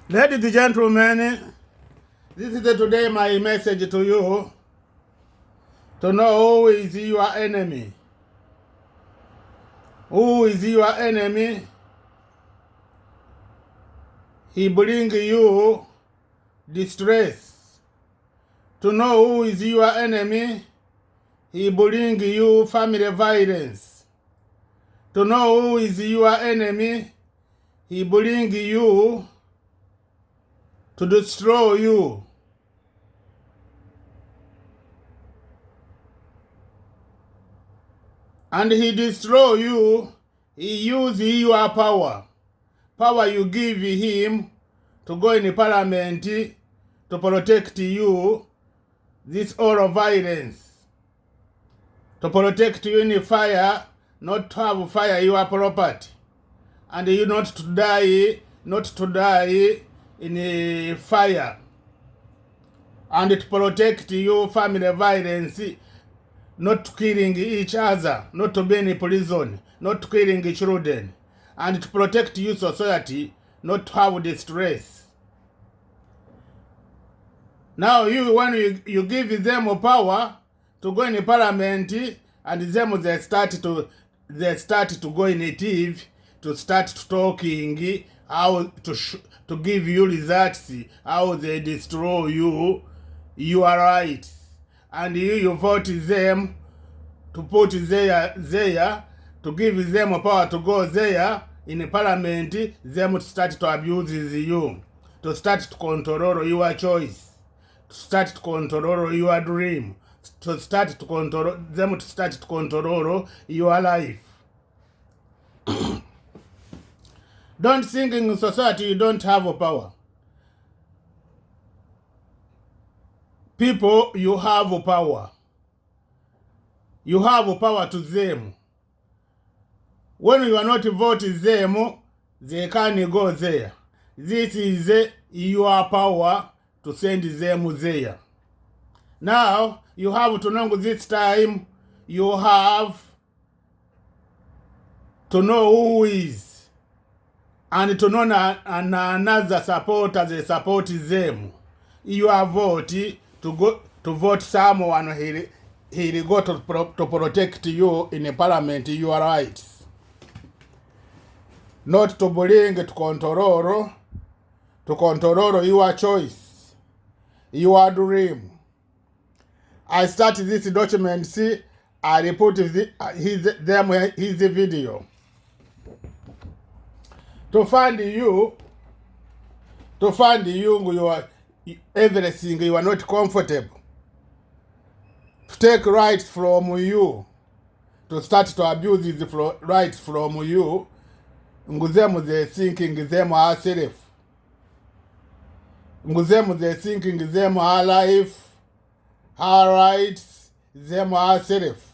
Ladies and gentlemen, this is today my message to you, to know who is your enemy. Who is your enemy? He brings you distress. To know who is your enemy, he brings you family violence. To know who is your enemy, he brings you to destroy you. And he destroy you, he uses your power. Power you give him to go in the parliament to protect you, this all violence. To protect you in the fire, not to have fire your property. And you not to die in a fire. And to protect you family violence, not killing each other, not to be in prison, not killing children, and to protect you society, not to have distress. Now when you give them power to go in the parliament, and them they start to go in a TV, to start talking how to give you results, how they destroy you, your rights. And you vote them to put there, to give them power to go there in the parliament, them to start to abuse you, to start to control your choice, to start to control your dream, to start to control them, to start to control your life. Don't think in society you don't have power. People, you have power. You have power to them. When you are not voting them, they can go there. This is your power to send them there. Now, you have to know this time, you have to know who is. And to know another supporter, they support them. Your vote to vote someone, he'll go to protect you in the parliament, your rights. Not to bring to control your choice, your dream. I started this document, see, I reported his video. To find you, you are everything, you are not comfortable. To take rights from you, to start to abuse these rights from you, nguzemu they thinking them are self. Nguzemu they thinking them are life, her rights, them are self.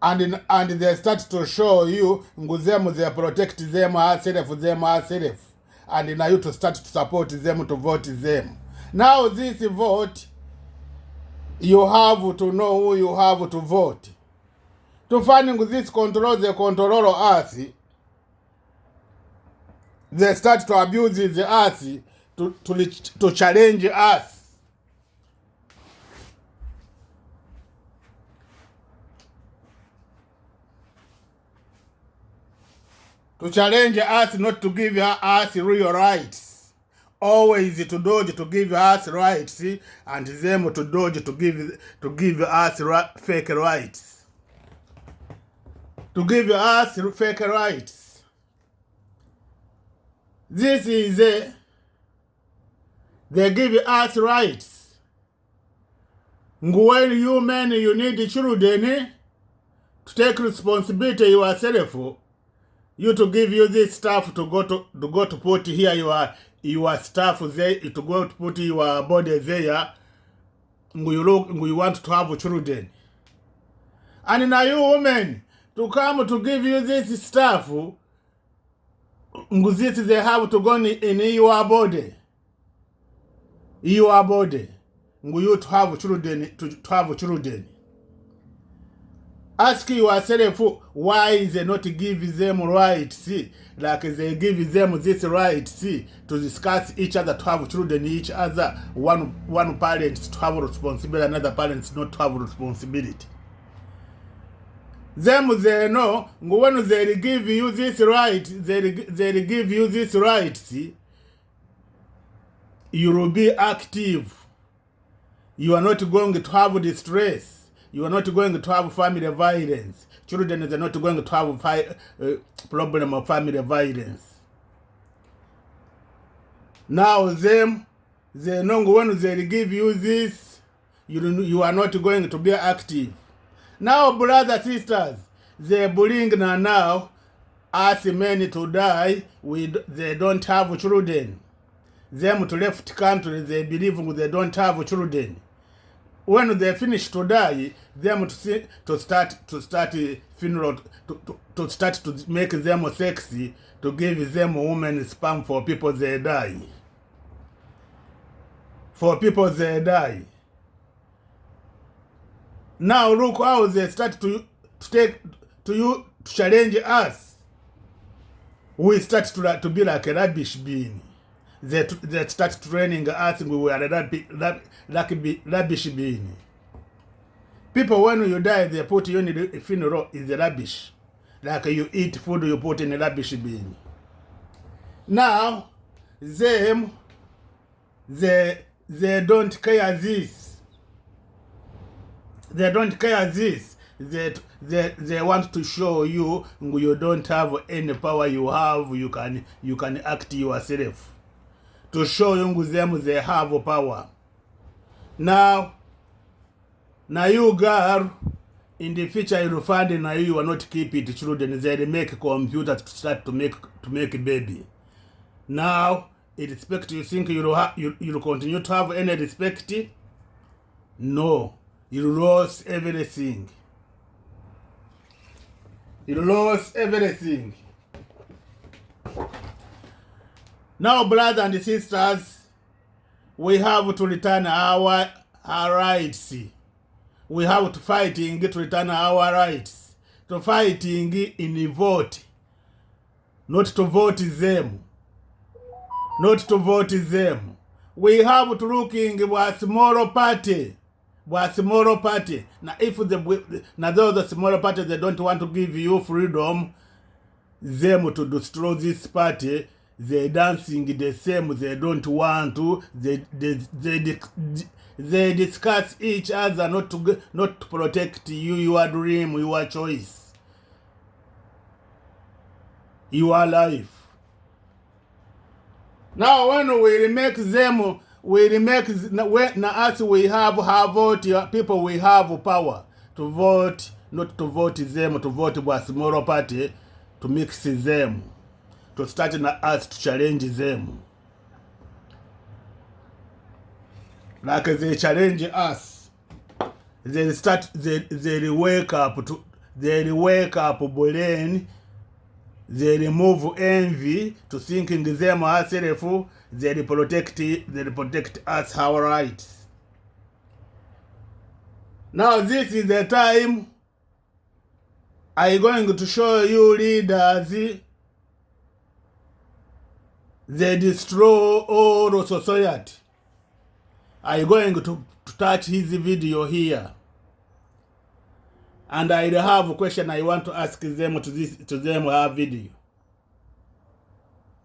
And they start to show you, nguzemu they protect them are self. And now you to start to support them, to vote them. Now this vote, you have to know who you have to vote. To find this control, they control us. They start to abuse the us, to challenge us. To challenge us, not to give us real rights. Always to dodge to give us rights, and them to dodge to give us fake rights. To give us fake rights. This is they give us rights. When you men, you need children to take responsibility yourself. You to give you this stuff to go to put here your stuff there, to go to put your body there. You want to have children. And now you women to come to give you this stuff, this they have to go in your body. Your body. You to have children, to have children. Ask yourself, why is they not give them rights like they give them this right, see, to discuss each other, to have children each other, one parent to have responsibility, another parent not to have responsibility. Them they know, when they give you this right, they give you this right, see, you will be active. You are not going to have distress. You are not going to have family violence. Children are not going to have problem of family violence. Now them, they know when they give you this, you are not going to be active. Now, brothers, sisters, they bring now us men to die. They don't have children. Them to left country, they believe they don't have children. When they finish to die, them to start funeral, to start to make them sexy, to give them women sperm for people they die. For people they die. Now look how they start to challenge us. We start to be like a rubbish bin. They start training us, we were a rubbish bin. People, when you die, they put you in the funeral is the rubbish. Like you eat food, you put in a rubbish bin. Now, they don't care this. They don't care this. They want to show you don't have any power you have. You can act yourself. To show you them they have power. Now you girl, in the future you'll find now you are not keep it children. They make computers to start to make baby. Now, respect, you think you'll continue to have any respect? No, you lose everything. You lose everything. Now, brothers and sisters, we have to return our rights. We have to fighting to return our rights. To fighting in vote. Not to vote them. Not to vote them. We have to looking for small party. Small party. Now, if those small parties they don't want to give you freedom, them to destroy this party. They dancing the same. They don't want to. They discuss each other not to protect you, your dream, your choice, your life. Now, when we make them, when us we have vote people, we have power to vote, not to vote them, to vote for a small party, to mix them. To start us to challenge them. Like they challenge us. They wake up brain. They remove envy to thinking them ourselves. They protect us our rights. Now this is the time I'm going to show you leaders. They destroy all the society. I'm going to touch his video here. And I have a question I want to ask them to them our video.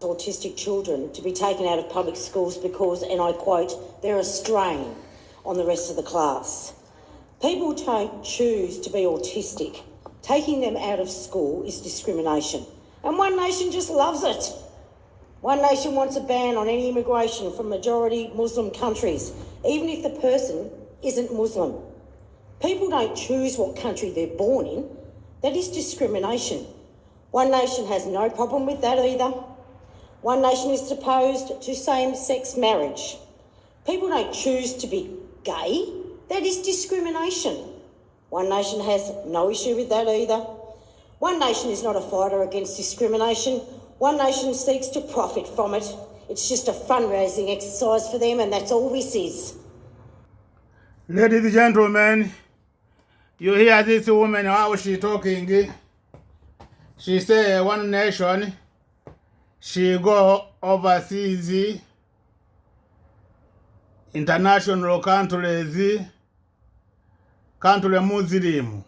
Autistic children to be taken out of public schools because, and I quote, they're a strain on the rest of the class. People don't choose to be autistic. Taking them out of school is discrimination. And One Nation just loves it. One Nation wants a ban on any immigration from majority Muslim countries, even if the person isn't Muslim. People don't choose what country they're born in. That is discrimination. One Nation has no problem with that either. One Nation is opposed to same-sex marriage. People don't choose to be gay. That is discrimination. One Nation has no issue with that either. One Nation is not a fighter against discrimination. One Nation seeks to profit from it. It's just a fundraising exercise for them, and that's all this is. Ladies and gentlemen, you hear this woman how she talking. She say One Nation she go overseas, international countries, country Muslim.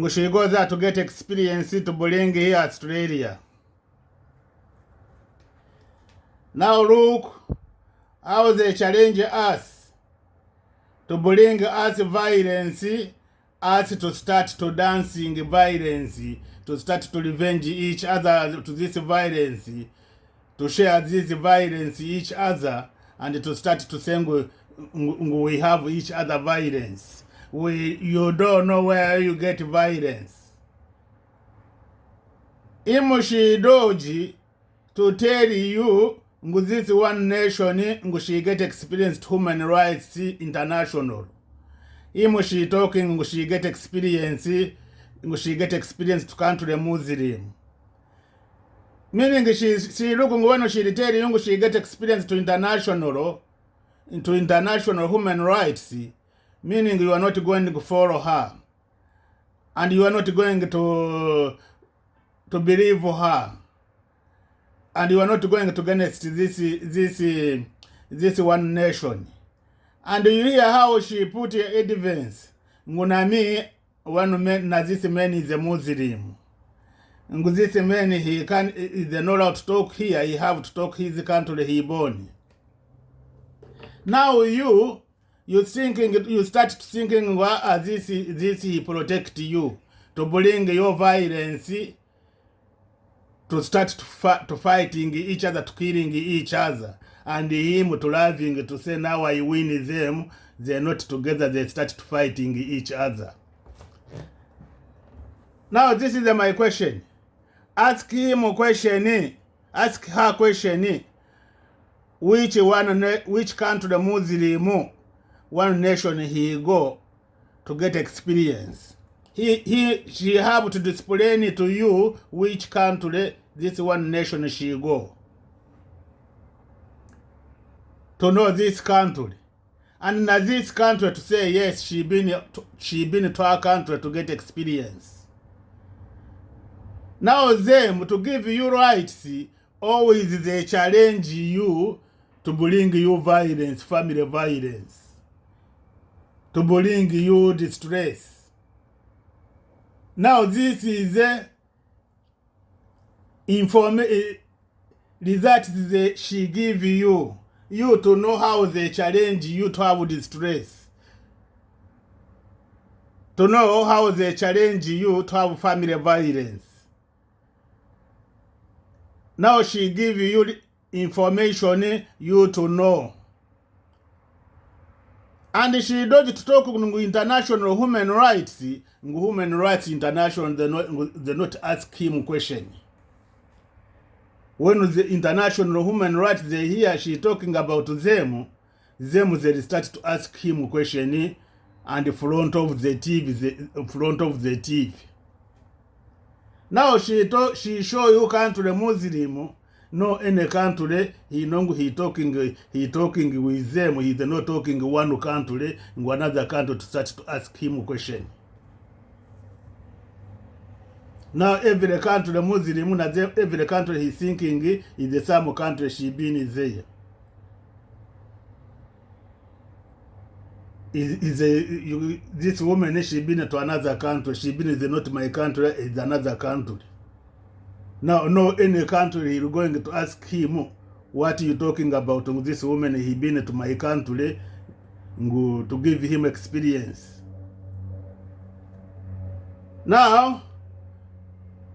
She goes there to get experience to bring here Australia. Now look how they challenge us to bring us violence, us to start to dancing violence, to start to revenge each other to this violence, to share this violence each other, and to start to say we have each other violence. You don't know where you get violence. Imushidoji to tell you this one nation she get experience to human rights international. She talking she get experience to country Muslim. Meaning she looking when she tell you she get experience to international human rights. Meaning you are not going to follow her, and you are not going to believe her, and you are not going to against this one nation. And you hear how she put evidence. Ngunami one man na this man is a Muslim. This man he can is not allowed to talk here. He have to talk his country he born. Now you start thinking why this he protect you to bring your violence, to start to fighting each other, to killing each other, and him to laughing to say now I win them. They're not together. They start to fighting each other. Now this is my question. Ask him a question. Ask her question. Which country the Muslim? One nation he go to get experience. She have to explain to you which country this one nation she go. To know this country. And in this country to say yes, she been to our country to get experience. Now them to give you rights, always they challenge you to bring you violence, family violence. To bring you distress. Now this is a result she give you to know how they challenge you to have distress. To know how they challenge you to have family violence. Now she give you information you to know. And she does to talk international human rights. Human rights international, they not ask him question. When the international human rights they hear she talking about them they start to ask him question and front of the TV. Now she show you country Muslim. No any country he talking with them. He's not talking one country in another country to start to ask him a question. Now every country the Muslim, every country he's thinking is the same country she been there. This woman she been to another country. She been is not my country, it's another country. Now, no any country you're going to ask him what you talking about. This woman he been to my country to give him experience. Now,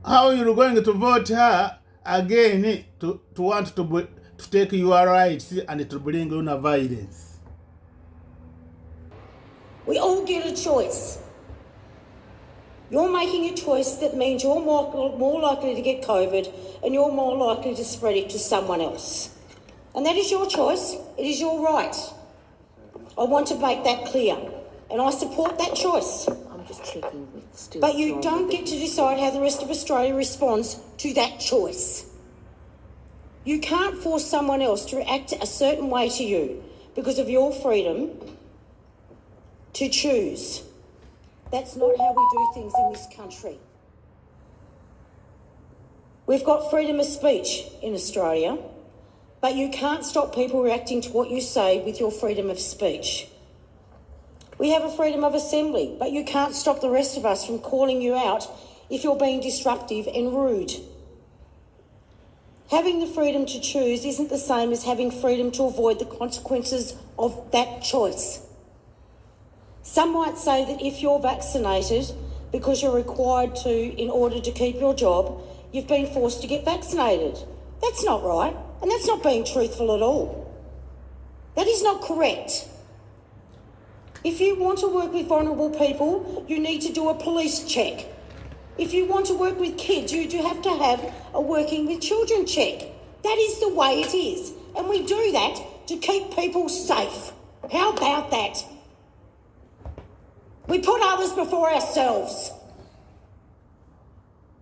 how you're going to vote her again to want to take your rights and to bring on a violence? We all get a choice. You're making a choice that means you're more likely to get COVID and you're more likely to spread it to someone else. And that is your choice. It is your right. I want to make that clear. And I support that choice. I'm just checking with still. But you don't get to decide how the rest of Australia responds to that choice. You can't force someone else to act a certain way to you because of your freedom to choose. That's not how we do things in this country. We've got freedom of speech in Australia, but you can't stop people reacting to what you say with your freedom of speech. We have a freedom of assembly, but you can't stop the rest of us from calling you out if you're being disruptive and rude. Having the freedom to choose isn't the same as having freedom to avoid the consequences of that choice. Some might say that if you're vaccinated because you're required to in order to keep your job, you've been forced to get vaccinated. That's not right, and that's not being truthful at all. That is not correct. If you want to work with vulnerable people, you need to do a police check. If you want to work with kids, you do have to have a working with children check. That is the way it is. And we do that to keep people safe. How about that? We put others before ourselves.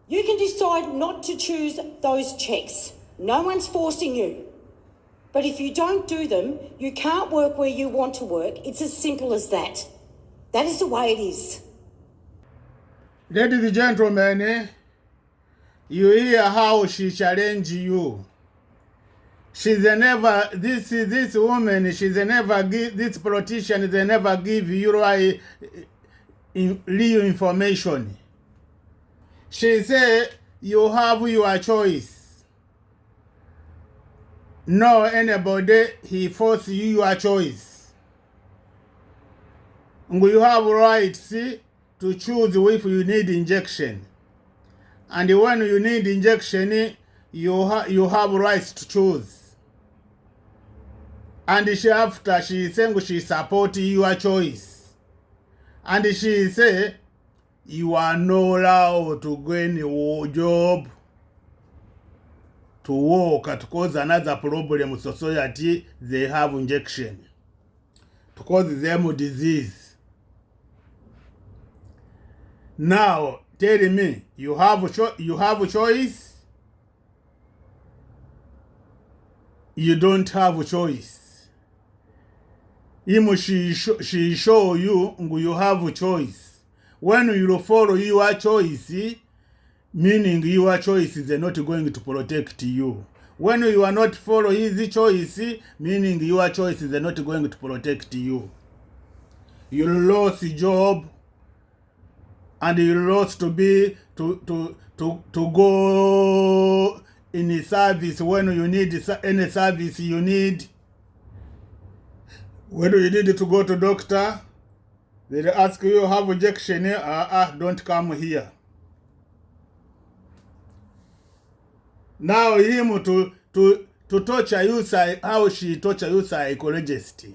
You can decide not to choose those checks. No one's forcing you. But if you don't do them, you can't work where you want to work. It's as simple as that. That is the way it is. Ladies and gentlemen, you hear how she challenged you. This woman, this politician, they never give you real information. She said, you have your choice. No, anybody, he force you your choice. You have rights to choose if you need injection. And when you need injection, you have rights to choose. And she saying she support your choice. And she say, you are not allowed to go in your job, to work, to cause another problem in society. They have injection to cause them disease. Now tell me, you have a choice? You don't have a choice. She show you have a choice. When you follow your choice, meaning your choice is not going to protect you. When you are not follow his choice, meaning your choice is not going to protect you. You lost job, and you lost to go in a service when you need any service you need. When you need to go to doctor, they ask you have injection. Don't come here. Now him to torture you, how she torture you, psychologist.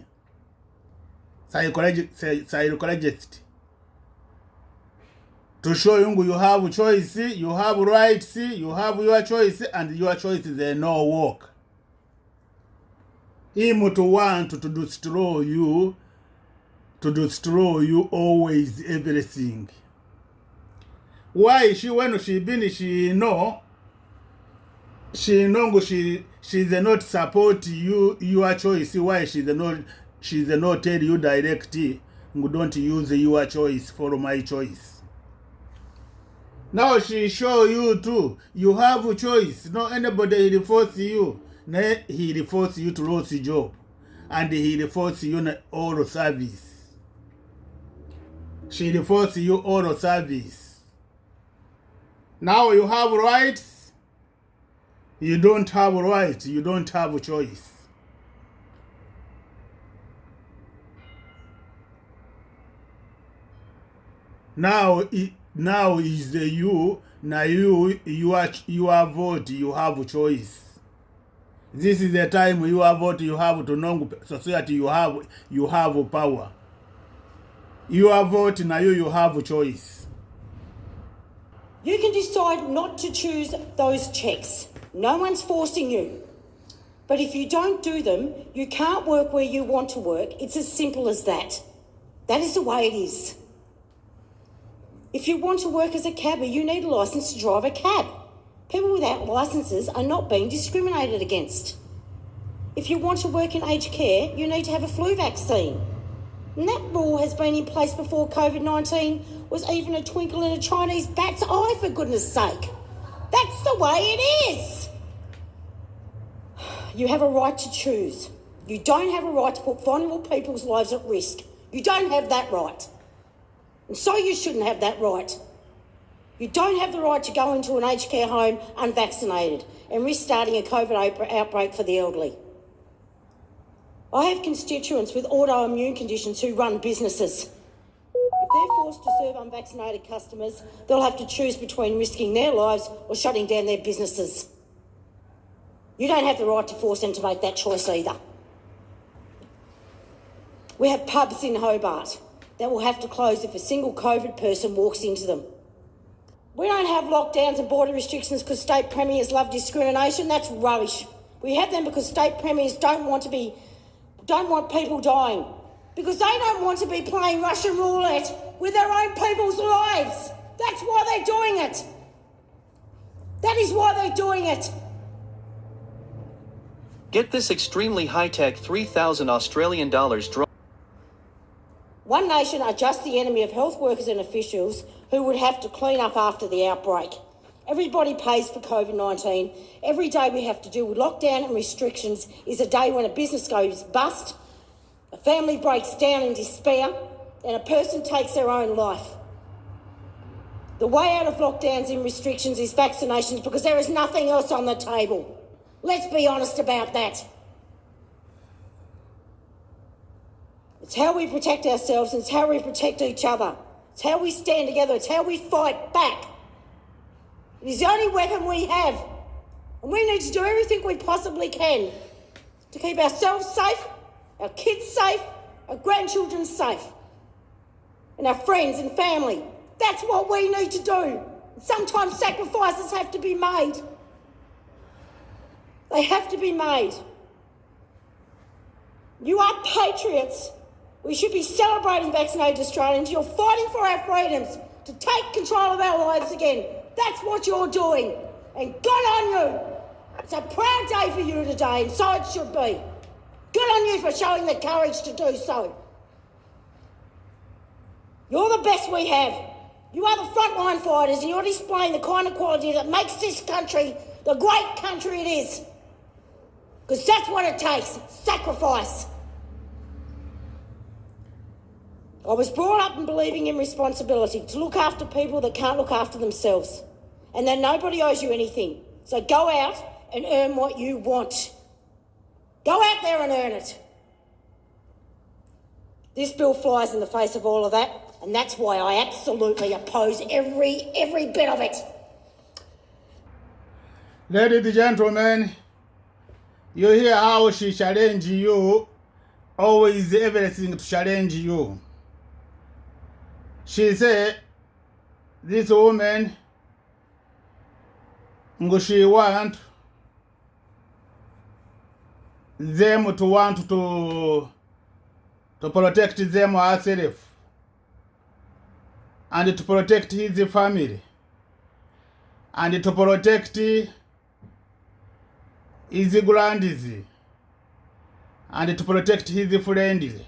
To show you have choice, you have rights, you have your choice, and your choice is no work. Him to want to destroy you always everything. Why when she's not support you your choice. Why she's not tell you direct, don't use your choice, follow my choice. Now she show you too, you have a choice. No anybody will force you. He will force you to lose your job, and he will force you oral service. She will force you oral service. Now you have rights. You don't have rights. You don't have a choice. Now is you. Now you vote. You have a choice. This is the time you have vote. You have to know society. You have power. You have vote. Now you have a choice. You can decide not to choose those checks. No one's forcing you. But if you don't do them, you can't work where you want to work. It's as simple as that. That is the way it is. If you want to work as a cabby, you need a licence to drive a cab. People without licences are not being discriminated against. If you want to work in aged care, you need to have a flu vaccine. And that rule has been in place before COVID-19 was even a twinkle in a Chinese bat's eye, for goodness sake. That's the way it is. You have a right to choose. You don't have a right to put vulnerable people's lives at risk. You don't have that right. And so you shouldn't have that right. You don't have the right to go into an aged care home unvaccinated and risk starting a COVID outbreak for the elderly. I have constituents with autoimmune conditions who run businesses. If they're forced to serve unvaccinated customers, they'll have to choose between risking their lives or shutting down their businesses. You don't have the right to force them to make that choice either. We have pubs in Hobart that will have to close if a single COVID person walks into them. We don't have lockdowns and border restrictions because state premiers love discrimination. That's rubbish. We have them because state premiers don't want people dying, because they don't want to be playing Russian roulette with their own people's lives. That's why they're doing it. That is why they're doing it. Get this extremely high-tech 3,000 Australian dollars drone. One nation are just the enemy of health workers and officials who would have to clean up after the outbreak. Everybody pays for COVID-19. Every day we have to deal with lockdown and restrictions is a day when a business goes bust, a family breaks down in despair, and a person takes their own life. The way out of lockdowns and restrictions is vaccinations, because there is nothing else on the table. Let's be honest about that. It's how we protect ourselves, and it's how we protect each other. It's how we stand together. It's how we fight back. It is the only weapon we have. And we need to do everything we possibly can to keep ourselves safe, our kids safe, our grandchildren safe, and our friends and family. That's what we need to do. Sometimes sacrifices have to be made. They have to be made. You are patriots. We should be celebrating vaccinated Australians. You're fighting for our freedoms, to take control of our lives again. That's what you're doing. And good on you. It's a proud day for you today, and so it should be. Good on you for showing the courage to do so. You're the best we have. You are the frontline fighters, and you're displaying the kind of quality that makes this country the great country it is. Because that's what it takes, sacrifice. I was brought up in believing in responsibility, to look after people that can't look after themselves, and that nobody owes you anything. So go out and earn what you want. Go out there and earn it. This bill flies in the face of all of that, and that's why I absolutely oppose every bit of it. Ladies and gentlemen, you hear how she challenge you, always everything to challenge you. She said, this woman, she want them to want to protect them herself and to protect his family and to protect his grandies and to protect his friends.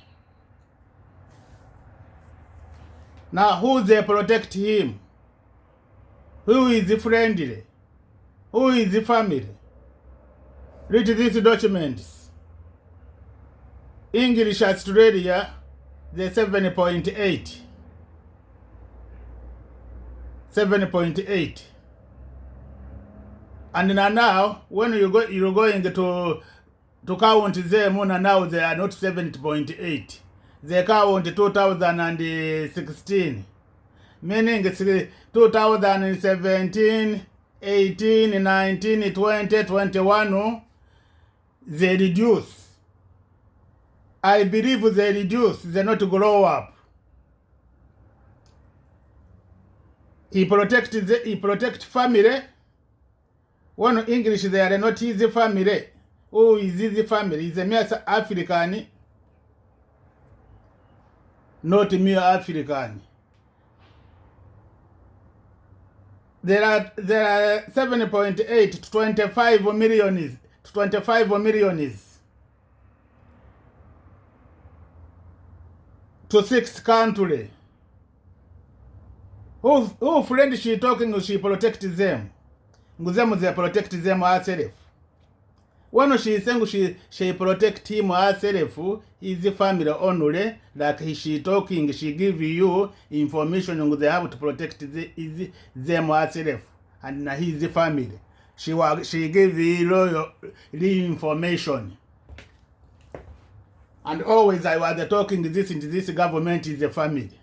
Now, who they protect him? Who is friendly? Who is the family? Read these documents. English Australia, the 7.8. 7.8. And now, when you're going to count them, now they are not 7.8. They count 2016, meaning 2017, 18, 19, 20, 21, they reduce. I believe they reduce, they not grow up. He protect family. One English, they are not his family. Who is his family? He's a mere African. Not mere African. There are 7.8 to 25 million. To 6 countries. Who friend she talking, she protects them. nguzemu they protect them herself. When she is saying she protect him herself, his family only, like she talking, she give you information they have to protect them herself and his family. She give you real information. And always I was talking this government is a family.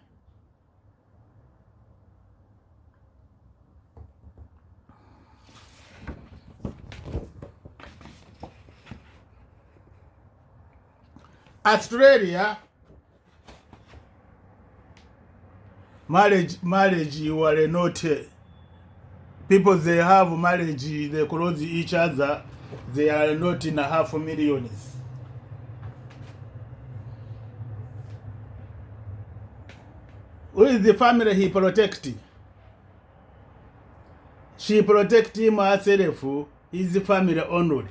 Australia, marriage you are not people they have marriage, they close each other, they are not in 500,000. Who is the family he protect? She protect him herself, his family only.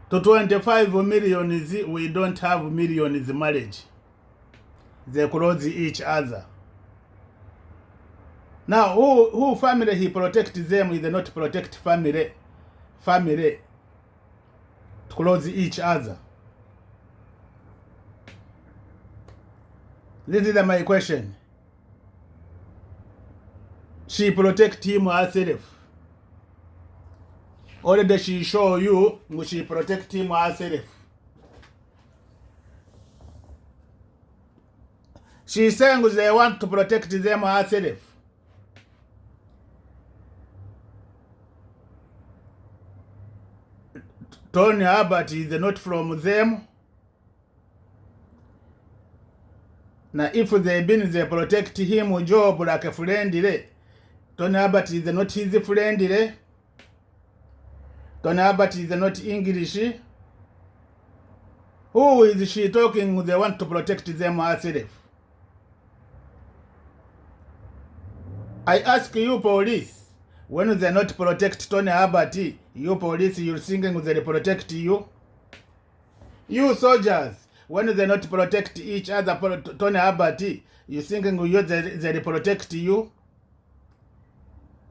To 25 million, we don't have millions marriage. They close each other. Now, who family he protect them, is not protect family to close each other? This is my question. She protect him herself. Already she show you, she protect him herself. She saying they want to protect them herself. Tony Abbott is not from them. Now if they protect him job like a friend, Tony Abbott is not his friend. Tony Abbott is not English. Who is she talking? They want to protect them herself. I ask you, police, when they not protect Tony Abbott, you police, you thinking they protect you? You soldiers, when they not protect each other, Tony Abbott, you thinking they protect you?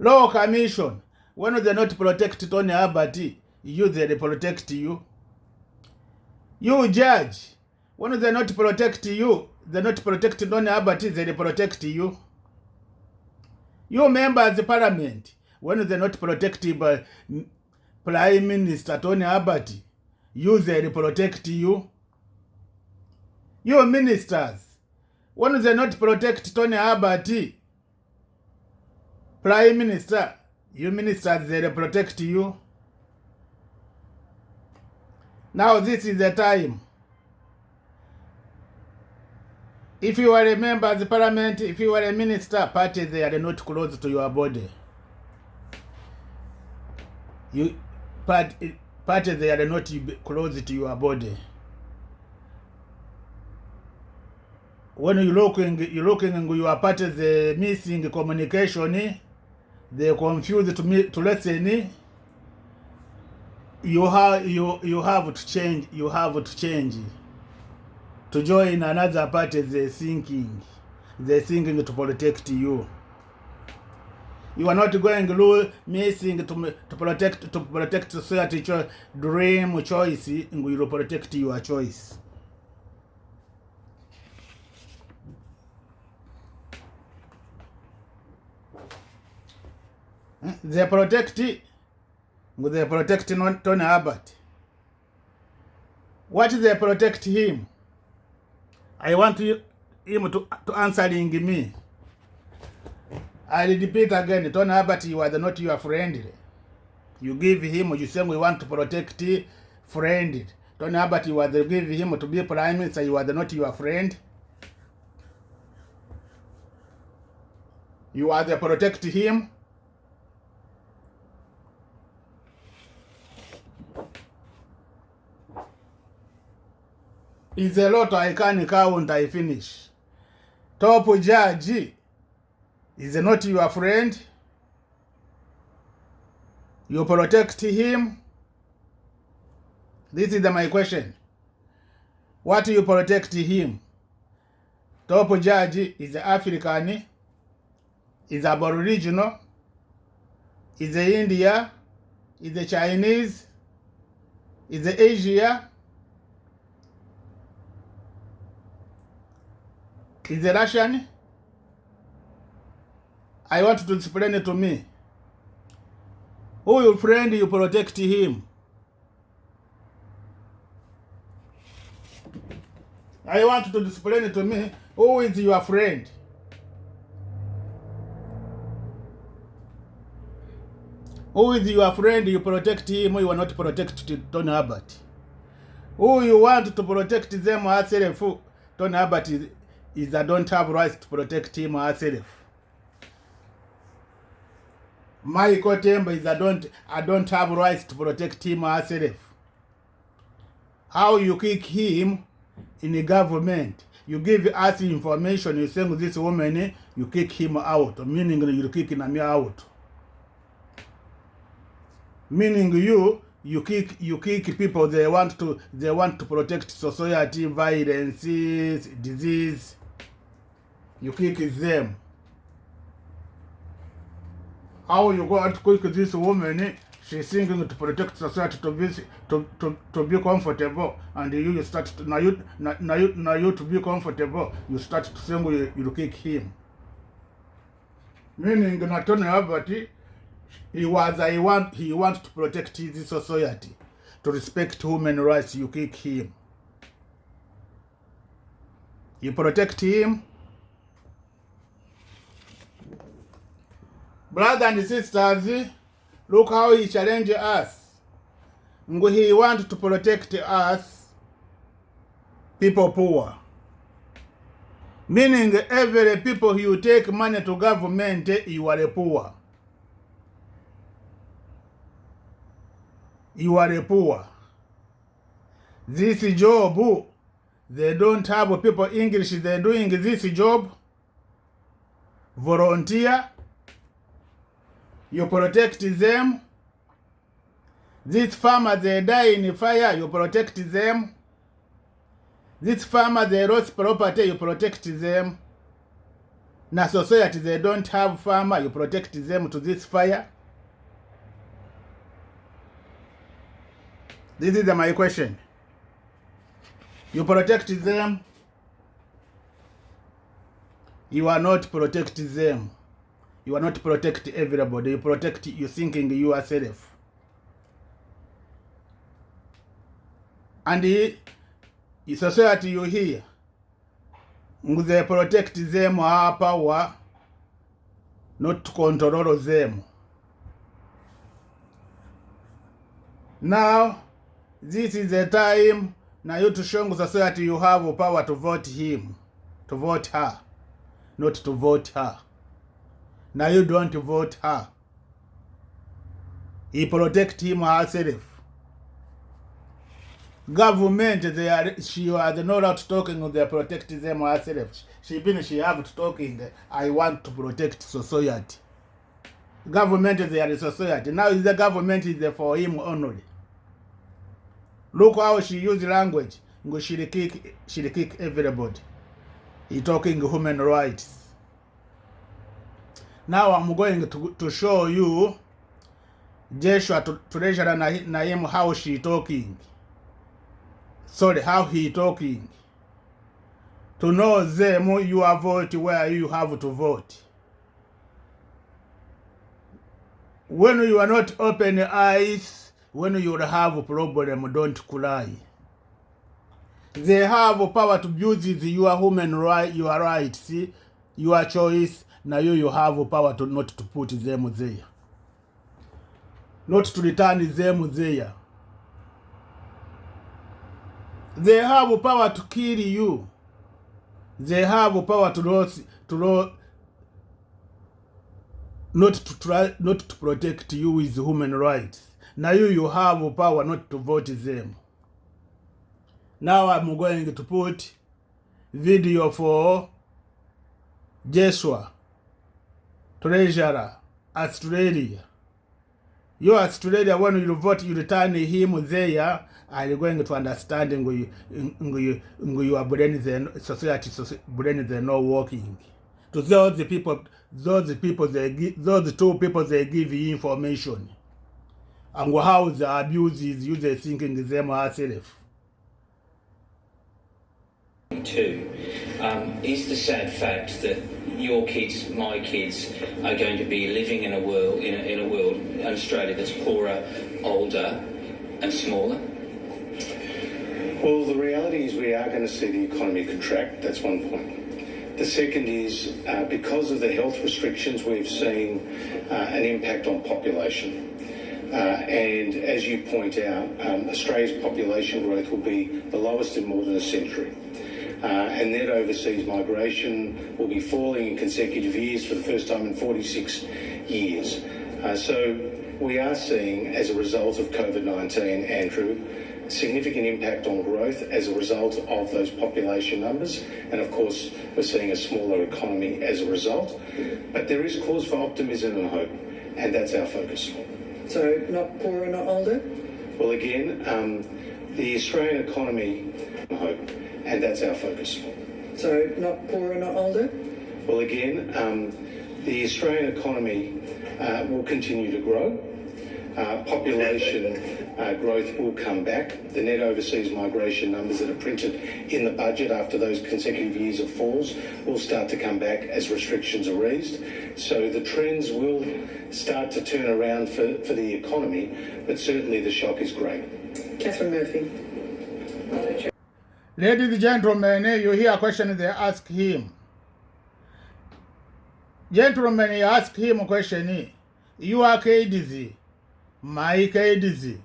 Law Commission, when they not protect Tony Abbott, they protect you. You judge, when they not protect you, they not protect Tony Abbott, they protect you. You members of the parliament, when they not protected by Prime Minister Tony Abbott, they protect you. You ministers, when they not protect Tony Abbott, Prime Minister, you ministers, they protect you. Now this is the time. If you are a member of the parliament, if you are a minister, party, they are not close to your body. Party, they are not close to your body. When you're looking in your party, the missing communication, they confused to listen. You have to change. You have to change. To join another party, they're thinking to protect you. You are not going missing to protect society dream choice. We will protect your choice. They protect Tony Abbott. What they protect him? I want him to answering me. I repeat again, Tony Abbott, you are not your friend. You give him, you say we want to protect friend. Tony Abbott, you are give him to be prime minister, you are not your friend. You are the protect him. It's a lot I can count, I finish. Top judge is not your friend. You protect him. This is my question. What do you protect him? Top judge is African, is Aboriginal, is India, is Chinese, is Asia, is Russian. I want to explain it to me. Who your friend, you protect him. I want to explain it to me. Who is your friend? Who is your friend, you protect him, you are not protect Tony Abbott. Who you want to protect them herself, Tony Abbott is I don't have rights to protect him herself. Michael Temba is I don't have rights to protect him herself. How you kick him in the government? You give us information, you send this woman, you kick him out, meaning you kick me out. Meaning you kick people they want to protect society, violence, disease. You kick them. How you go out to kick this woman? She's thinking to protect society to be comfortable, and you start to, now you to be comfortable. You start to say you kick him. Meaning not only about he wants to protect his society, to respect human rights. You kick him. You protect him. Brothers and sisters, look how he challenges us. He wants to protect us, people poor. Meaning every people you take money to government, you are a poor. You are a poor. This job, they don't have people English, they're doing this job. Volunteer. You protect them. These farmers, they die in fire, you protect them. These farmers, they lost property, you protect them. Now society, they don't have farmer, you protect them to this fire. This is my question. You protect them. You are not protect them. You are not protect everybody. You protect you thinking yourself. And the society you hear, they protect them our power, not to control them. Now, this is the time now you to show society you have power to vote him, to vote her, not to vote her. Now you don't vote her. He protect him herself. Government, she was not out talking, they protect them herself. She have to talking, I want to protect society. Government, they are society. Now the government is for him only. Look how she use language. She'll kick everybody. He talking human rights. Now I'm going to show you Joshua to Treasurer Naim how she talking. Sorry, how he talking. To know them you are vote where you have to vote. When you are not open eyes, when you have a problem, don't cry. They have power to abuse your human right, your rights, your choice. Now you have power to not to put them there. Not to return them there. They have power to kill you. They have power not to protect you with human rights. Now you have power not to vote them. Now I'm going to put video for Joshua, Treasurer, Australia. You Australia, when you vote, you return him there, are you going to understand your brain, the society brain, they're not working. To those two people, those two people, they give you information. And how the abuse is used thinking them herself. Two is the sad fact that your kids, my kids, are going to be living in a world, in Australia that's poorer, older, and smaller. Well, the reality is we are going to see the economy contract. That's one point. The second is because of the health restrictions, we've seen an impact on population. And as you point out, Australia's population growth will be the lowest in more than a century. And net overseas migration will be falling in consecutive years for the first time in 46 years. So we are seeing, as a result of COVID-19, Andrew, significant impact on growth as a result of those population numbers. And of course, we're seeing a smaller economy as a result. But there is cause for optimism and hope, and that's our focus. So not poorer, not older? Well, again, the Australian economy, hope, and that's our focus. So not poorer, not older? Well, again, the Australian economy will continue to grow. Population growth will come back. The net overseas migration numbers that are printed in the budget after those consecutive years of falls will start to come back as restrictions are eased. So the trends will start to turn around for the economy, but certainly the shock is great. Catherine Murphy. Ladies and gentlemen, you hear a question they ask him. Gentlemen, you ask him a question. You are KDZ. My KDZ.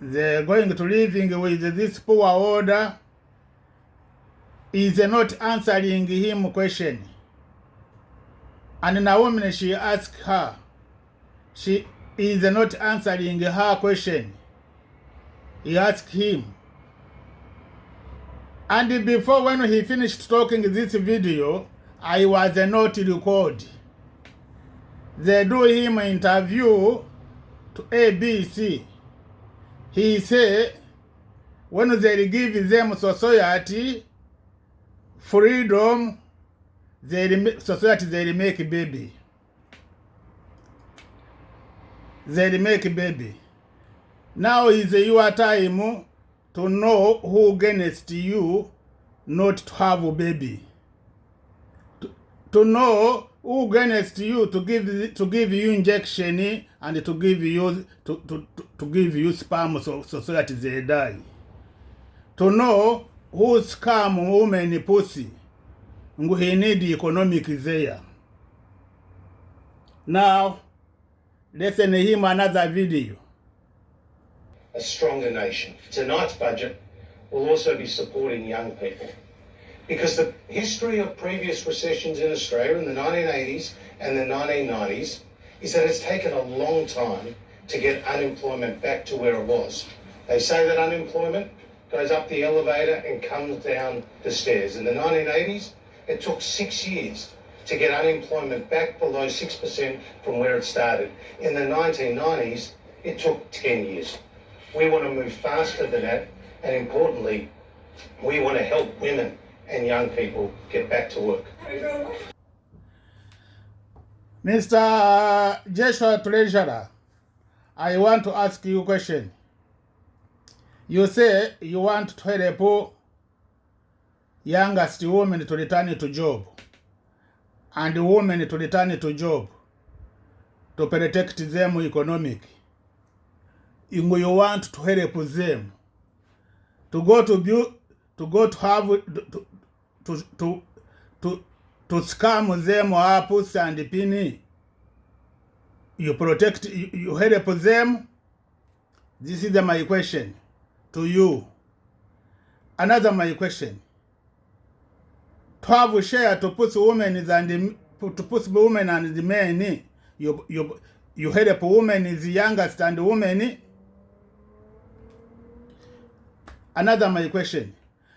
They're going to living with this poor order. Is not answering him a question. And Naomi, she asked her. She is not answering her question. He asked him. And before, when he finished talking this video, I was not record. They do him interview to ABC. He say, when they give them society, freedom, society they make baby. They make baby. Now is your time to know who against you not to have a baby. To know who against you to give you injection and to give you sperm so society they die. To know who scam woman pussy. He need economic there. Now listen to him another video. A stronger nation. Tonight's budget will also be supporting young people, because the history of previous recessions in Australia in the 1980s and the 1990s is that it's taken a long time to get unemployment back to where it was. They say that unemployment goes up the elevator and comes down the stairs. In the 1980s, it took 6 years to get unemployment back below 6% from where it started. In the 1990s, it took 10 years. We want to move faster than that, and importantly, we want to help women and young people get back to work. Mr. Joshua Treasurer, I want to ask you a question. You say you want to help youngest women to return to job, and women to return to job to protect them economic. You want to help them to go to have to scam them up and penny. You protect, you help them. This is my question to you. Another my question. To have a share to put women and to put women and the men. You help women is the youngest and the women. Another my question.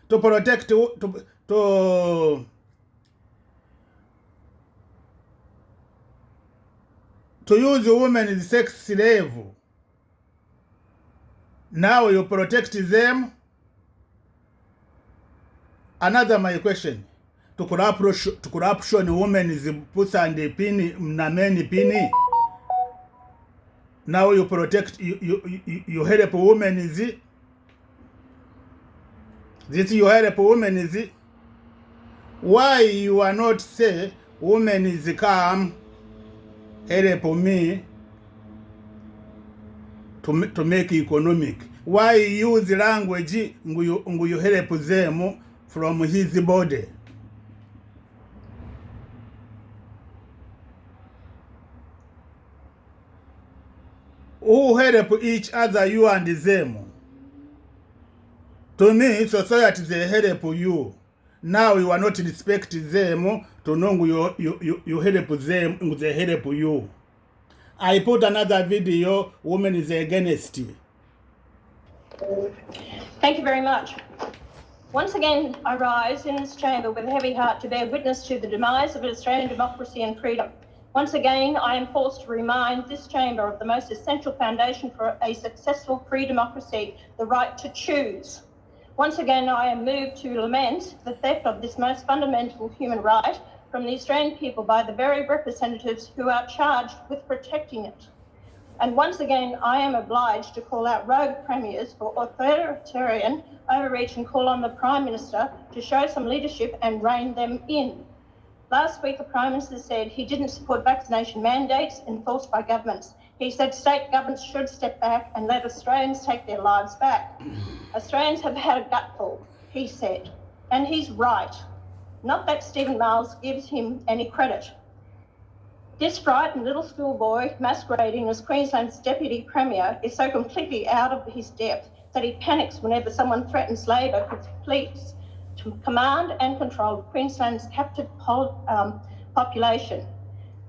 To protect to to use women as sex slave. Now you protect them. Another my question. To corruption women is pussy and the pin na men pin. Now you protect you help women is it? This you help women is it? Why you are not say women is come help me to make economic? Why use language you help them from his body? Who help each other, you and them? To me, society they help you. Now you are not respect them to know you help them, they help you. I put another video, women is against. Thank you very much. Once again, I rise in this chamber with a heavy heart to bear witness to the demise of Australian democracy and freedom. Once again, I am forced to remind this chamber of the most essential foundation for a successful free democracy, the right to choose. Once again, I am moved to lament the theft of this most fundamental human right from the Australian people by the very representatives who are charged with protecting it. And once again, I am obliged to call out rogue premiers for authoritarian overreach and call on the Prime Minister to show some leadership and rein them in. Last week, the Prime Minister said he didn't support vaccination mandates enforced by governments. He said state governments should step back and let Australians take their lives back. Australians have had a gutful, he said, and he's right. Not that Stephen Miles gives him any credit. This frightened little schoolboy masquerading as Queensland's Deputy Premier is so completely out of his depth that he panics whenever someone threatens Labor with police to command and control Queensland's captive population.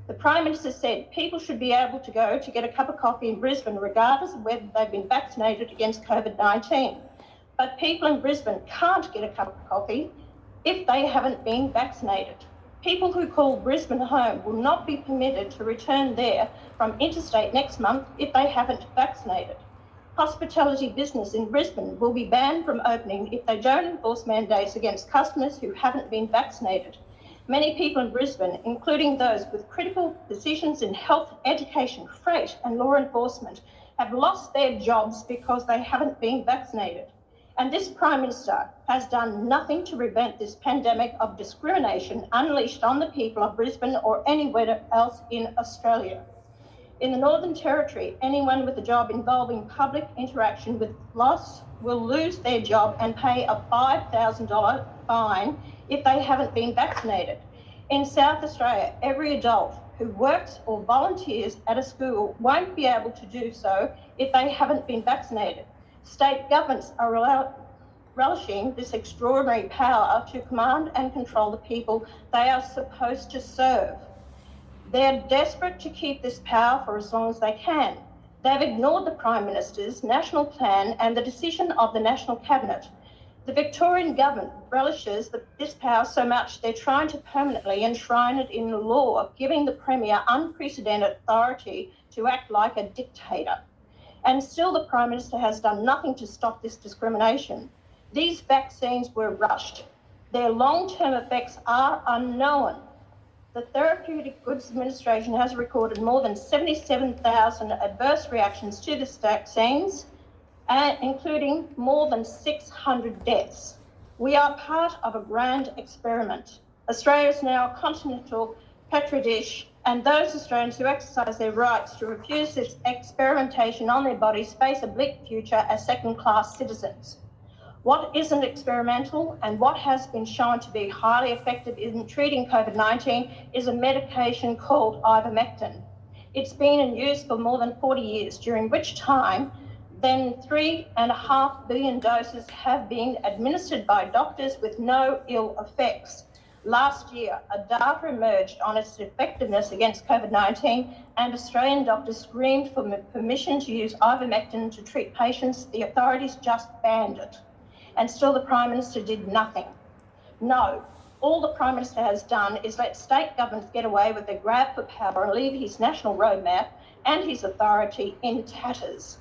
The Prime Minister said people should be able to go to get a cup of coffee in Brisbane regardless of whether they've been vaccinated against COVID-19. But people in Brisbane can't get a cup of coffee if they haven't been vaccinated. People who call Brisbane home will not be permitted to return there from interstate next month if they haven't vaccinated. Hospitality business in Brisbane will be banned from opening if they don't enforce mandates against customers who haven't been vaccinated. Many people in Brisbane, including those with critical positions in health, education, freight and law enforcement, have lost their jobs because they haven't been vaccinated. And this Prime Minister has done nothing to prevent this pandemic of discrimination unleashed on the people of Brisbane or anywhere else in Australia. In the Northern Territory, anyone with a job involving public interaction with loss will lose their job and pay a $5,000 fine if they haven't been vaccinated. In South Australia, every adult who works or volunteers at a school won't be able to do so if they haven't been vaccinated. State governments are relishing this extraordinary power to command and control the people they are supposed to serve. They're desperate to keep this power for as long as they can. They've ignored the Prime Minister's national plan and the decision of the National Cabinet. The Victorian government relishes this power so much they're trying to permanently enshrine it in law, giving the Premier unprecedented authority to act like a dictator. And still the Prime Minister has done nothing to stop this discrimination. These vaccines were rushed. Their long-term effects are unknown. The Therapeutic Goods Administration has recorded more than 77,000 adverse reactions to the vaccines, including more than 600 deaths. We are part of a grand experiment. Australia is now a continental petri dish, and those Australians who exercise their rights to refuse this experimentation on their bodies face a bleak future as second-class citizens. What isn't experimental and what has been shown to be highly effective in treating COVID-19 is a medication called ivermectin. It's been in use for more than 40 years, during which time then 3.5 billion doses have been administered by doctors with no ill effects. Last year, a data emerged on its effectiveness against COVID-19, and Australian doctors screamed for permission to use ivermectin to treat patients. The authorities just banned it. And still the Prime Minister did nothing. No, All the Prime Minister has done is let state governments get away with their grab for power and leave his national roadmap and his authority in tatters.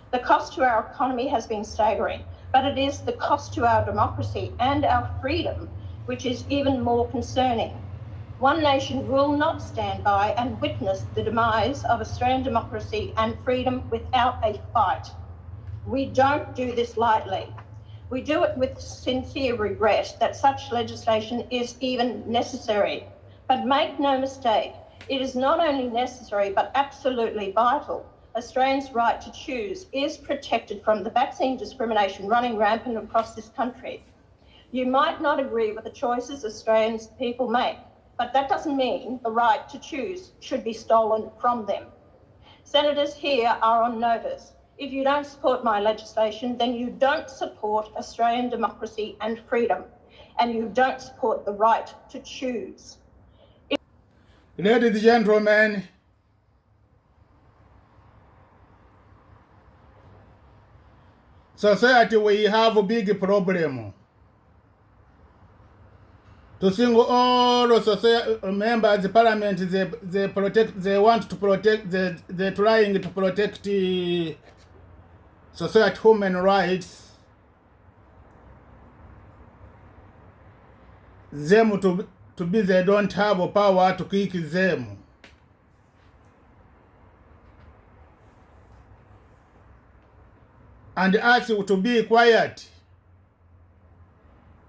The cost to our economy has been staggering, but it is the cost to our democracy and our freedom which is even more concerning. One nation will not stand by and witness the demise of Australian democracy and freedom without a fight. We don't do this lightly. We do it with sincere regret that such legislation is even necessary. But make no mistake, it is not only necessary but absolutely vital. Australians' right to choose is protected from the vaccine discrimination running rampant across this country. You might not agree with the choices Australians people make, but that doesn't mean the right to choose should be stolen from them. Senators here are on notice. If you don't support my legislation, then you don't support Australian democracy and freedom, and you don't support the right to choose. Ladies and gentlemen, society, we have a big problem. To single all the society members, the parliament, they protect, they want to protect, they're trying to protect the society human rights. Them to be, they don't have a power to kick them. And ask you to be quiet,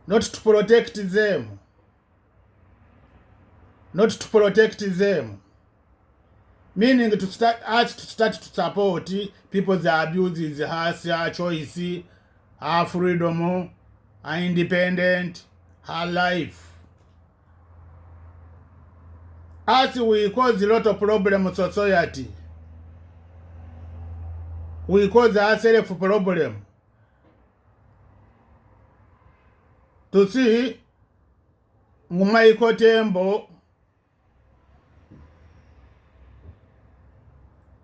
not to protect them. Not to protect them. Meaning to start to support people's abuses, her choice, her freedom, her independent, her life. As we cause a lot of problem in society. We cause ourselves problem. To see Michael Tembo,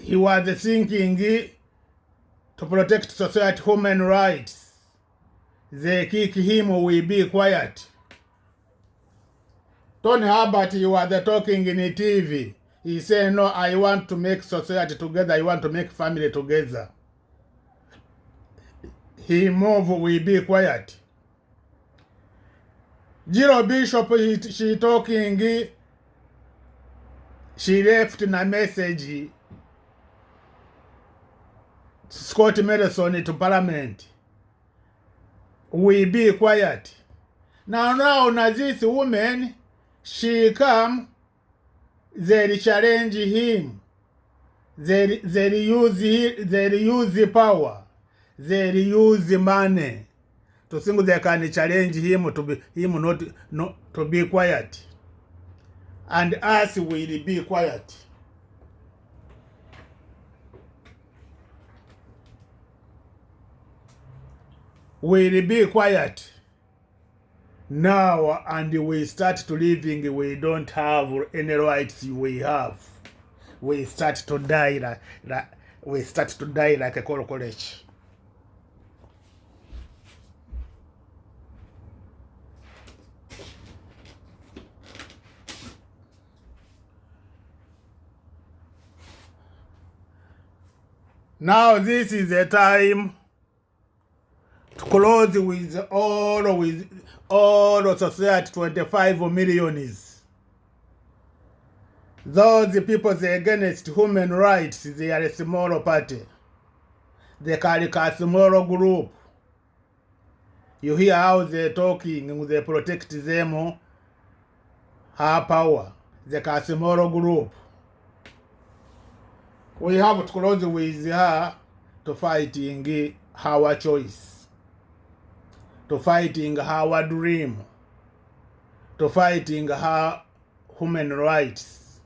he was thinking to protect society human rights. They kick him, will be quiet. Tony Herbert, he was talking in the TV. He said, no, I want to make society together. I want to make family together. He move, will be quiet. Jiro Bishop, she talking, she left a message. Scott Madison to Parliament. We be quiet. Now this woman, she come, they challenge him. They use the power. They use the money to think they can challenge him to be not to be quiet. And us will be quiet. We'll be quiet now, and we start to living. We don't have any rights we have. We start to die like a cockroach. Now this is the time to close with all of society, 25 millions. Those people, they against human rights, they are a small party. They carry a small group. You hear how they're talking, they protect them, her power. They are a small group. We have to close with her to fighting our choice. To fighting our dream, to fighting our human rights.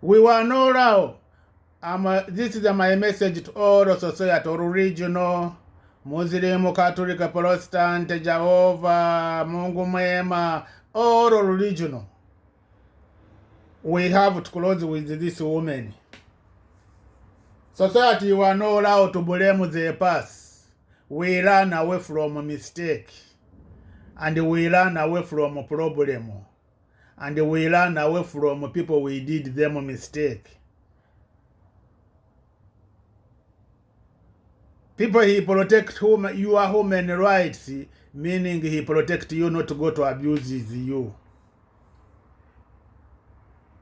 We were not allowed. This is my message to all the society, all regional, Muslim, Catholic, Protestant, Jehovah, Mungu Mwema, all regional. We have to close with this woman. Society, you are not allowed to blame the past. we run away from a mistake, and we run away from a problem, and we run away from people we did them a mistake. People he protect your human rights, meaning he protect you not to go to abuses you.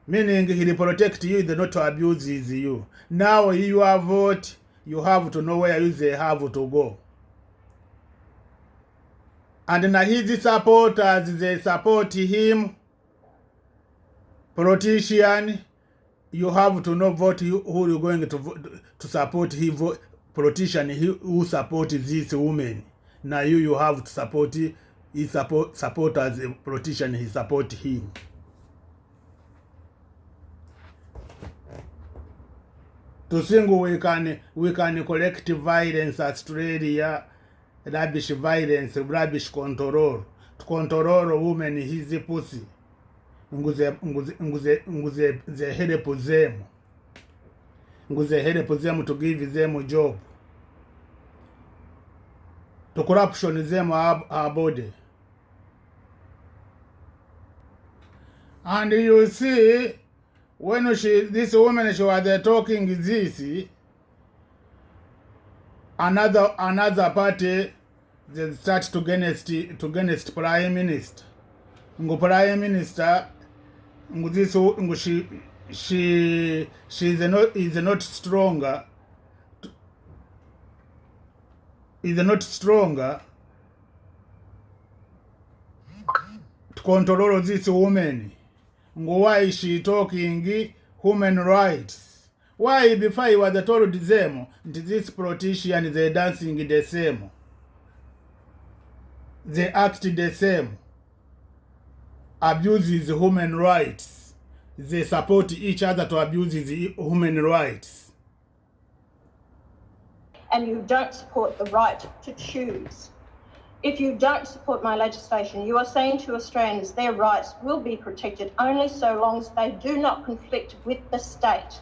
Meaning he protect you not to abuses you. Now your vote, you have to know where you they have to go. And now his supporters, they support him. Politician, you have to know vote who you're going to support. He vote politician who support this woman. Now you have to support his support as a politician. He support him. To think we can collect violence Australia, rubbish violence, rubbish control. To control women his pussy. Nguze help them. Nguze help them to give them a job. To corruption them her body. And you see, when this woman she was talking this, another party they start to against Prime Minister. Prime Minister this she is not stronger. Is not stronger to control this woman. Why is she talking human rights? Why before he was told them this politician they dancing the same? They act the same. Abuses human rights. They support each other to abuse human rights. And you don't support the right to choose. If you don't support my legislation, you are saying to Australians their rights will be protected only so long as they do not conflict with the state.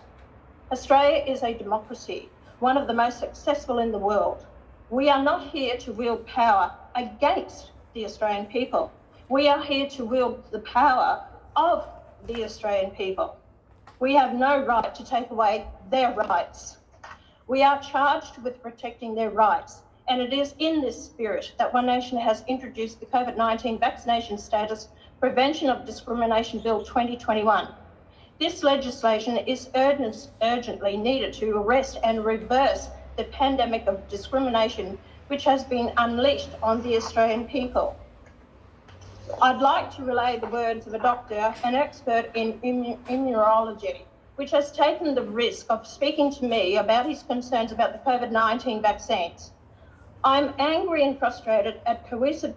Australia is a democracy, one of the most successful in the world. We are not here to wield power against the Australian people. We are here to wield the power of the Australian people. We have no right to take away their rights. We are charged with protecting their rights, and it is in this spirit that One Nation has introduced the COVID-19 Vaccination Status Prevention of Discrimination Bill 2021. This legislation is urgently needed to arrest and reverse the pandemic of discrimination which has been unleashed on the Australian people. I'd like to relay the words of a doctor, an expert in immunology, which has taken the risk of speaking to me about his concerns about the COVID-19 vaccines. I'm angry and frustrated at coercive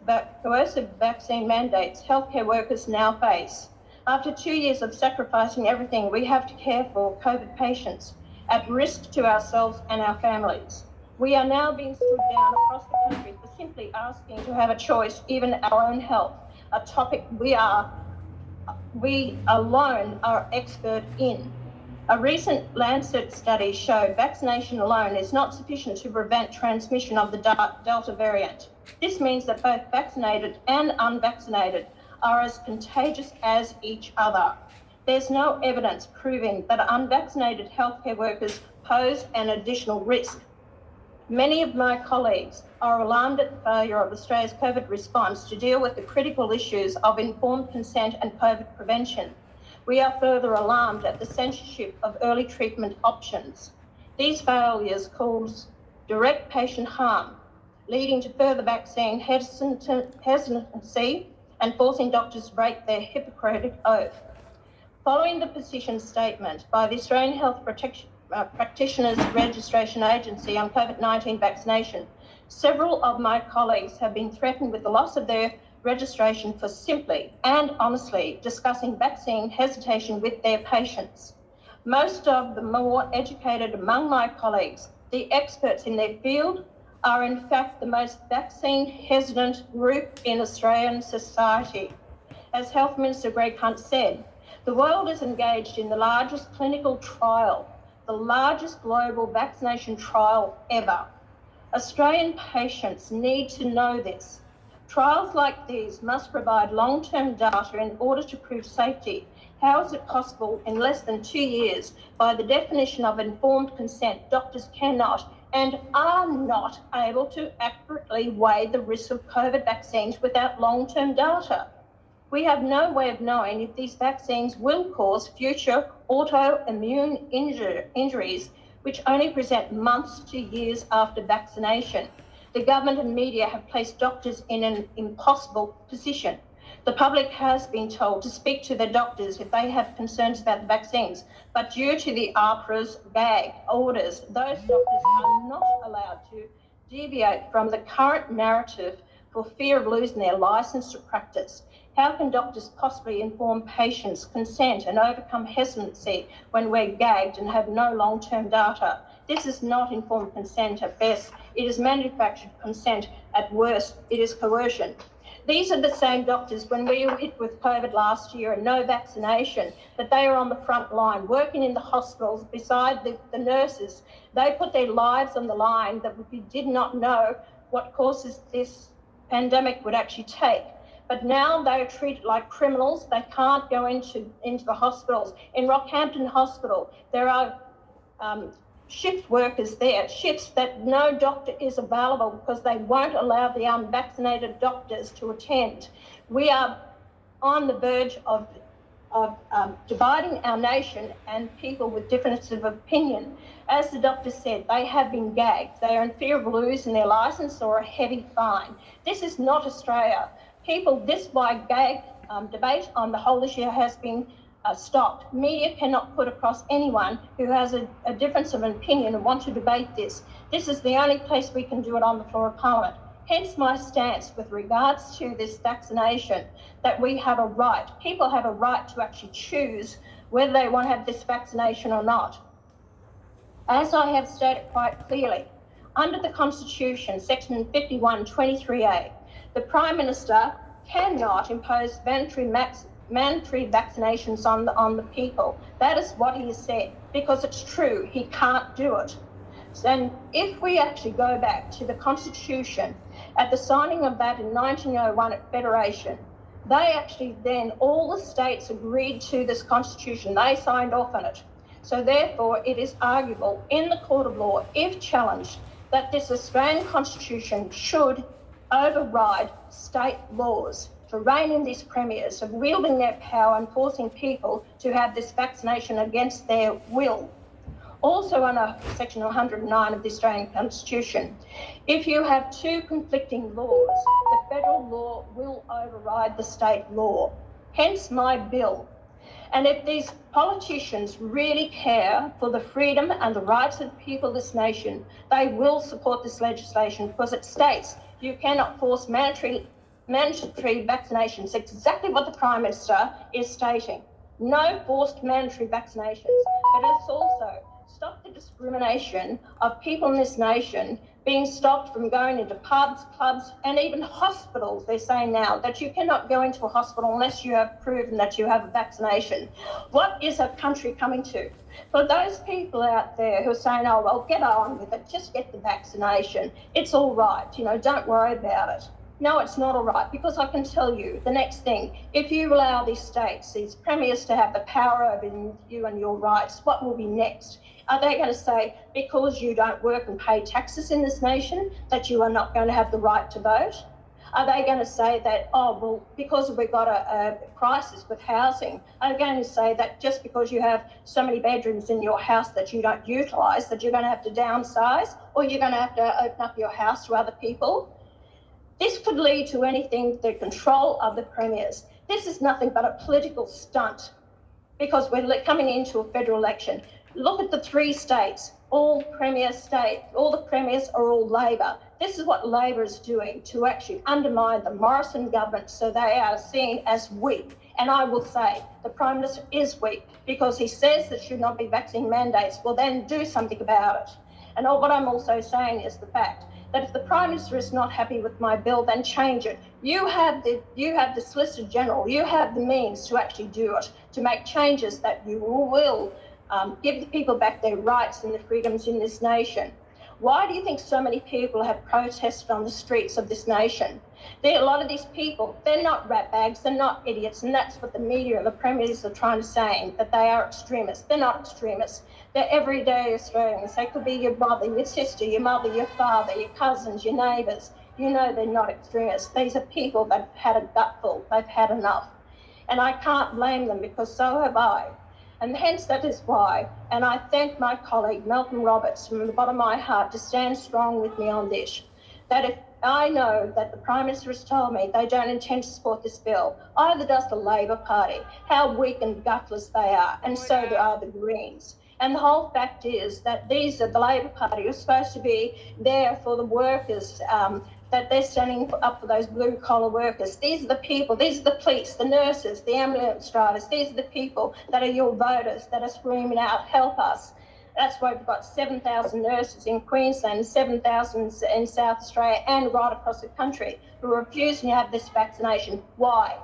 vaccine mandates healthcare workers now face. After 2 years of sacrificing everything we have to care for COVID patients, at risk to ourselves and our families, we are now being stood down across the country for simply asking to have a choice, even our own health, a topic we alone are expert in. A recent Lancet study showed vaccination alone is not sufficient to prevent transmission of the Delta variant. This means that both vaccinated and unvaccinated are as contagious as each other. There's no evidence proving that unvaccinated healthcare workers pose an additional risk. Many of my colleagues are alarmed at the failure of Australia's COVID response to deal with the critical issues of informed consent and COVID prevention. We are further alarmed at the censorship of early treatment options. These failures cause direct patient harm, leading to further vaccine hesitancy and forcing doctors to break their Hippocratic oath. Following the position statement by the Australian Health Practitioners Registration Agency on COVID-19 vaccination, several of my colleagues have been threatened with the loss of their registration for simply and honestly discussing vaccine hesitation with their patients. Most of the more educated among my colleagues, the experts in their field, are in fact the most vaccine hesitant group in Australian society. As Health Minister Greg Hunt said, the world is engaged in the largest clinical trial, the largest global vaccination trial ever. Australian patients need to know this. Trials like these must provide long-term data in order to prove safety. How is it possible in less than 2 years, by the definition of informed consent, doctors cannot and are not able to accurately weigh the risk of COVID vaccines without long-term data? We have no way of knowing if these vaccines will cause future autoimmune injuries, which only present months to years after vaccination. The government and media have placed doctors in an impossible position. The public has been told to speak to their doctors if they have concerns about the vaccines, but due to the AHPRA's gag orders, those doctors are not allowed to deviate from the current narrative for fear of losing their licence to practice. How can doctors possibly inform patients' consent and overcome hesitancy when we're gagged and have no long-term data? This is not informed consent at best. It is manufactured consent at worst. It is coercion. These are the same doctors, when we were hit with COVID last year and no vaccination, that they are on the front line, working in the hospitals beside the nurses. They put their lives on the line that we did not know what courses this pandemic would actually take. But now they are treated like criminals. They can't go into the hospitals. In Rockhampton Hospital, there are shift workers there, shifts that no doctor is available because they won't allow the unvaccinated doctors to attend. We are on the verge of dividing our nation and people with differences of opinion. As the doctor said, they have been gagged. They are in fear of losing their licence or a heavy fine. This is not Australia. This why gag debate on the whole issue has been stopped. Media cannot put across anyone who has a difference of opinion and want to debate this. This is the only place we can do it, on the floor of Parliament. Hence my stance with regards to this vaccination, that we have a right, people have a right to actually choose whether they want to have this vaccination or not. As I have stated quite clearly, under the Constitution, Section 51(23)(a), the Prime Minister cannot impose mandatory vaccinations on the people. That is what he has said, because it's true, he can't do it. And if we actually go back to the Constitution, at the signing of that in 1901 at Federation, they actually then, all the states agreed to this Constitution, they signed off on it. So therefore, it is arguable in the court of law, if challenged, that this Australian Constitution should override state laws to rein in these premiers of wielding their power and forcing people to have this vaccination against their will. Also under Section 109 of the Australian Constitution, if you have two conflicting laws, the federal law will override the state law. Hence my bill. And if these politicians really care for the freedom and the rights of the people of this nation, they will support this legislation, because it states you cannot force mandatory vaccinations. Exactly what the Prime Minister is stating. No forced mandatory vaccinations. But it's also stop the discrimination of people in this nation being stopped from going into pubs, clubs, and even hospitals. They're saying now that you cannot go into a hospital unless you have proven that you have a vaccination. What is our country coming to? For those people out there who are saying, oh, well, get on with it, just get the vaccination. It's all right, don't worry about it. No, it's not all right, because I can tell you the next thing, if you allow these states, these premiers to have the power over you and your rights, what will be next? Are they going to say, because you don't work and pay taxes in this nation, that you are not going to have the right to vote? Are they going to say that, oh, well, because we've got a crisis with housing, are they going to say that just because you have so many bedrooms in your house that you don't utilise, that you're going to have to downsize, or you're going to have to open up your house to other people? This could lead to anything, the control of the premiers. This is nothing but a political stunt, because we're coming into a federal election. Look at the 3 states, all the premiers are all Labor. This is what Labor is doing to actually undermine the Morrison government, so they are seen as weak. And I will say the Prime Minister is weak, because he says there should not be vaccine mandates. Well, then do something about it. And what I'm also saying is the fact that if the Prime Minister is not happy with my bill, then change it. You have the Solicitor General, you have the means to actually do it, to make changes that you will give the people back their rights and the freedoms in this nation. Why do you think so many people have protested on the streets of this nation? A lot of these people, they're not ratbags, they're not idiots, and that's what the media and the premiers are trying to say, that they are extremists. They're not extremists. They're everyday Australians. They could be your brother, your sister, your mother, your father, your cousins, your neighbours. You know they're not extremists. These are people that have had a gutful. They've had enough. And I can't blame them because so have I. And hence that is why, and I thank my colleague Malcolm Roberts from the bottom of my heart to stand strong with me on this, that if I know that the Prime Minister has told me they don't intend to support this bill, either does the Labor Party, how weak and gutless they are, and so are the Greens. And the whole fact is that these are the Labor Party who are supposed to be there for the workers, that they're standing up for those blue-collar workers. These are the people, these are the police, the nurses, the ambulance drivers, these are the people that are your voters that are screaming out, help us. That's why we've got 7,000 nurses in Queensland, 7,000 in South Australia and right across the country who are refusing to have this vaccination. Why?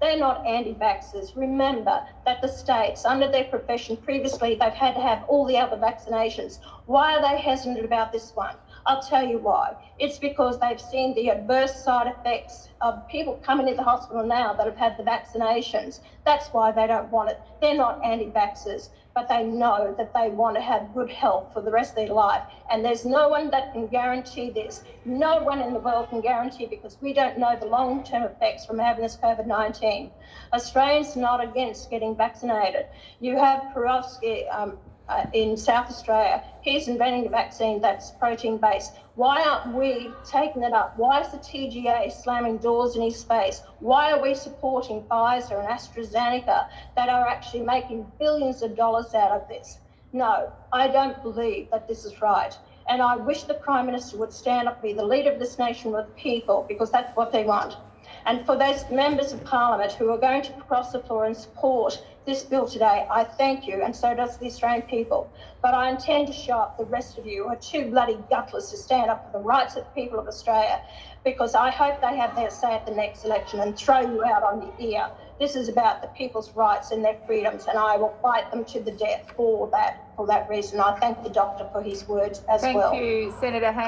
They're not anti-vaxxers. Remember that the states, under their profession previously, they've had to have all the other vaccinations. Why are they hesitant about this one? I'll tell you why. It's because they've seen the adverse side effects of people coming into hospital now that have had the vaccinations. That's why they don't want it. They're not anti-vaxxers, but they know that they want to have good health for the rest of their life. And there's no one that can guarantee this. No one in the world can guarantee, because we don't know the long-term effects from having this COVID-19. Australians are not against getting vaccinated. You have Perovsky in South Australia. He's inventing a vaccine that's protein-based. Why aren't we taking it up? Why is the TGA slamming doors in his face? Why are we supporting Pfizer and AstraZeneca that are actually making billions of dollars out of this? No, I don't believe that this is right. And I wish the Prime Minister would stand up, be the leader of this nation with people, because that's what they want. And for those members of Parliament who are going to cross the floor and support this bill today, I thank you, and so does the Australian people. But I intend to show up the rest of you who are too bloody gutless to stand up for the rights of the people of Australia, because I hope they have their say at the next election and throw you out on the ear. This is about the people's rights and their freedoms, and I will fight them to the death for that reason. I thank the doctor for his words as well. Thank you, Senator Hanson.